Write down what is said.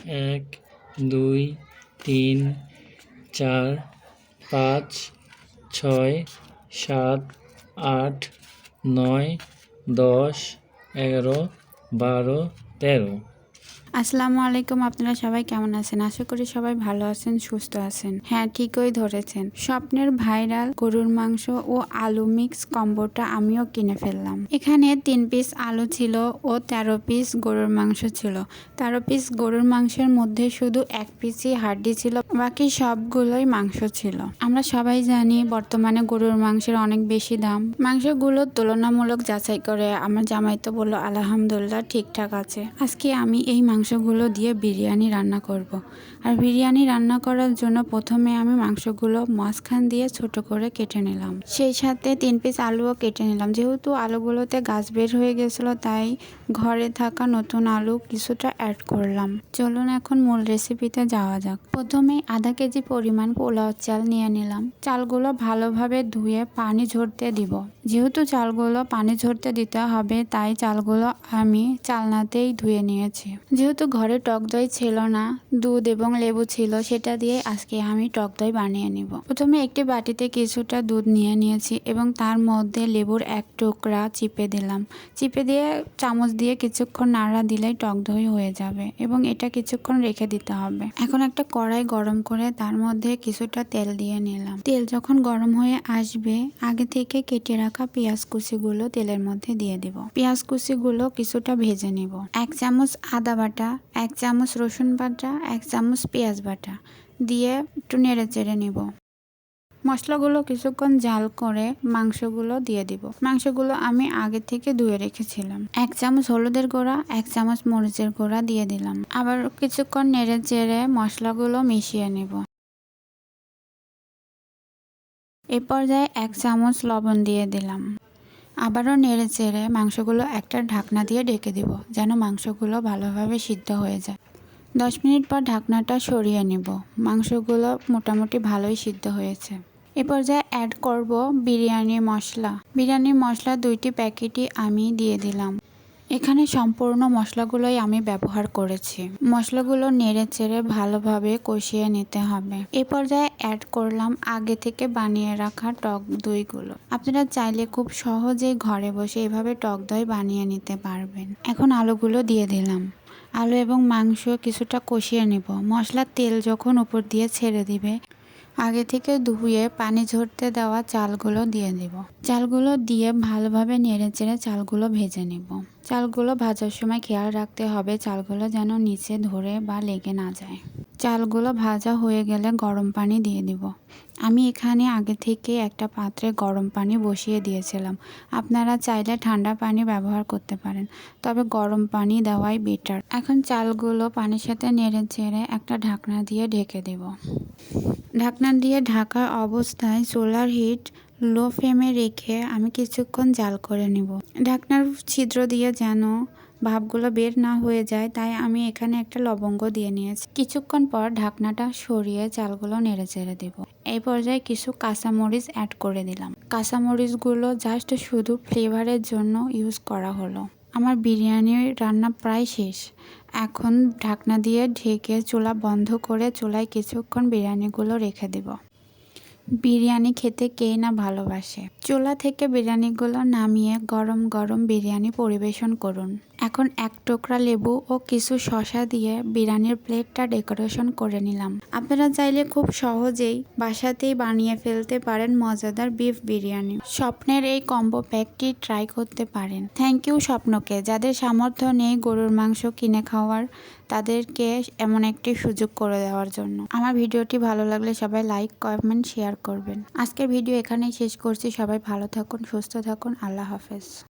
এক, ২, ৩, ৪, ৫, ৬, ৭, ৮, ৯, ১০, ১১, ১২, ১৩। আসসালামু আলাইকুম। আপনারা সবাই কেমন আছেন? আশা করি সবাই ভালো আছেন, সুস্থ আছেন। হ্যাঁ, ঠিকই ধরেছেন। স্বপ্নের ভাইরাল গরুর মাংস ও আলু মিক্স কম্বোটা আমিও কিনে ফেললাম। এখানে ৩ পিস আলু ছিল ও ১৩ পিস গরুর মাংস ছিল। ১৩ পিস গরুর মাংসের মধ্যে শুধু ১ পিসই হাড্ডি ছিল, বাকি সবগুলোই মাংস ছিল। আমরা সবাই জানি বর্তমানে গরুর মাংসের অনেক বেশি দাম। মাংসগুলো তুলনামূলক যাচাই করে আমার জামাই তো বলল আলহামদুলিল্লাহ ঠিকঠাক আছে। আজকে আমি এই মাংসগুলো দিয়ে বিরিয়ানি রান্না করব। আর বিরিয়ানি রান্না করার জন্য প্রথমে আমি মাংসগুলো মাঝখান দিয়ে ছোট করে কেটে নিলাম। সেই সাথে ৩ পিস আলুও কেটে নিলাম। যেহেতু আলুগুলোতে গাছ বের হয়ে গেছিলো, তাই ঘরে থাকা নতুন আলু কিছুটা অ্যাড করলাম। চলুন এখন মূল রেসিপিতে যাওয়া যাক। প্রথমে আধা কেজি পরিমাণ পোলাও চাল নিয়ে নিলাম। চালগুলো ভালোভাবে ধুয়ে পানি ঝরতে দিব। যেহেতু চালগুলো পানি ঝরতে দিতে হবে, তাই চালগুলো আমি চালনাতেই ধুয়ে নিয়েছি। যেহেতু ঘরে টক দই ছিল না, দুধ এবং লেবু ছিল, সেটা দিয়ে আজকে আমি টক দই বানিয়ে নিব। প্রথমে একটি বাটিতে কিছুটা দুধ নিয়ে নিয়েছি এবং তার মধ্যে লেবুর ১ টুকরা চিপে দিলাম। চিপে দিয়ে চামচ দিয়ে কিছুক্ষণ নাড়া দিলেই টক দই হয়ে যাবে এবং এটা কিছুক্ষণ রেখে দিতে হবে। এখন একটা কড়াই গরম করে তার মধ্যে কিছুটা তেল দিয়ে নিলাম। তেল যখন গরম হয়ে আসবে, আগে থেকে কেটে রাখা পেঁয়াজ কুচিগুলো তেলের মধ্যে দিয়ে দিব। পেঁয়াজ কুচিগুলো কিছুটা ভেজে নিব। ১ চামচ আদা বাটা, ১ চামচ রসুন বাটা, ১ চামচ পেঁয়াজ বাটা দিয়ে একটু নেড়ে চেড়ে নিব। মশলাগুলো কিছুক্ষণ জাল করে মাংসগুলো দিয়ে দিব। মাংসগুলো আমি আগে থেকে ধুয়ে রেখেছিলাম। ১ চামচ হলুদের গুঁড়া, ১ চামচ মরিচের গুঁড়া দিয়ে দিলাম। আবার কিছুক্ষণ নেড়ে চেড়ে মশলাগুলো মিশিয়ে নিব। এ পর্যায়ে ১ চামচ লবণ দিয়ে দিলাম। আবারও নেড়ে চেড়ে মাংসগুলো একটা ঢাকনা দিয়ে ঢেকে দিব, যেন মাংসগুলো ভালোভাবে সিদ্ধ হয়ে যায়। ১০ মিনিট পর ঢাকনাটা সরিয়ে নিব। মাংসগুলো মোটামুটি ভালোই সিদ্ধ হয়েছে। এ পর্যায়ে অ্যাড করব বিরিয়ানি মশলা। বিরিয়ানি মশলা ২টি প্যাকেটই আমি দিয়ে দিলাম। এখানে সম্পূর্ণ মশলাগুলোই আমি ব্যবহার করেছি। মশলাগুলো নেড়ে চেড়ে ভালোভাবে কষিয়ে নিতে হবে। এ পর্যায়ে অ্যাড করলাম আগে থেকে বানিয়ে রাখা টক দইগুলো। আপনারা চাইলে খুব সহজেই ঘরে বসে এভাবে টক দই বানিয়ে নিতে পারবেন। এখন আলুগুলো দিয়ে দিলাম। আলু এবং মাংস কিছুটা কষিয়ে নেব। মশলার তেল যখন উপর দিয়ে ছেড়ে দিবে, আগে থেকে ধুয়ে পানি ঝরতে দেওয়া চালগুলো দিয়ে দেব। চালগুলো দিয়ে ভালোভাবে নেড়ে চেড়ে চালগুলো ভেজে নেব। চালগুলো ভাজার সময় খেয়াল রাখতে হবে চালগুলো যেন নিচে ধরে বা লেগে না যায়। চালগুলো ভাজা হয়ে গেলে গরম পানি দিয়ে দিব। আমি এখানে আগে থেকে একটা পাত্রে গরম পানি বসিয়ে দিয়েছিলাম। আপনারা চাইলে ঠান্ডা পানি ব্যবহার করতে পারেন, তবে গরম পানি দেওয়াই বেটার। এখন চালগুলো পানির সাথে নেড়ে চেড়ে একটা ঢাকনা দিয়ে ঢেকে দেব। ঢাকনা দিয়ে ঢাকা অবস্থায় চুলার হিট লো ফ্লেমে রেখে আমি কিছুক্ষণ জাল করে নেব। ঢাকনার ছিদ্র দিয়ে যেন ভাপগুলো বের না হয়ে যায়, তাই আমি এখানে একটা লবঙ্গ দিয়ে নিয়েছি। কিছুক্ষণ পর ঢাকনাটা সরিয়ে চালগুলো নেড়ে চেড়ে দেব। এই পর্যায়ে কিছু কাঁচামরিচ অ্যাড করে দিলাম। কাঁচামরিচগুলো জাস্ট শুধু ফ্লেভারের জন্য ইউজ করা হলো। আমার বিরিয়ানি রান্না প্রায় শেষ। এখন ঢাকনা দিয়ে ঢেকে চুলা বন্ধ করে চুলায় কিছুক্ষণ বিরিয়ানিগুলো রেখে দেব। বিরিয়ানি খেতে কে না ভালোবাসে। চুলা থেকে বিরিয়ানিগুলো নামিয়ে গরম গরম বিরিয়ানি পরিবেশন করুন। এখন ১ টুকরা লেবু ও কিছু শসা দিয়ে বিরিয়ানির প্লেটটা ডেকোরেশন করে নিলাম। আপনারা চাইলে খুব সহজেই বাসাতেই বানিয়ে ফেলতে পারেন মজাদার বিফ বিরিয়ানি। স্বপ্নের এই কম্বো প্যাকটি ট্রাই করতে পারেন। থ্যাংক ইউ স্বপ্নকে। যাদের সামর্থ্য নেই গরুর মাংস কিনে খাওয়ার, তাদেরকে এমন একটি সুযোগ করে দেওয়ার জন্য। আমার ভিডিওটি ভালো লাগলে সবাই লাইক, কমেন্ট, শেয়ার করবেন। আজকের ভিডিও এখানেই শেষ করছি। সবাই ভালো থাকুন, সুস্থ থাকুন। আল্লাহ হাফেজ।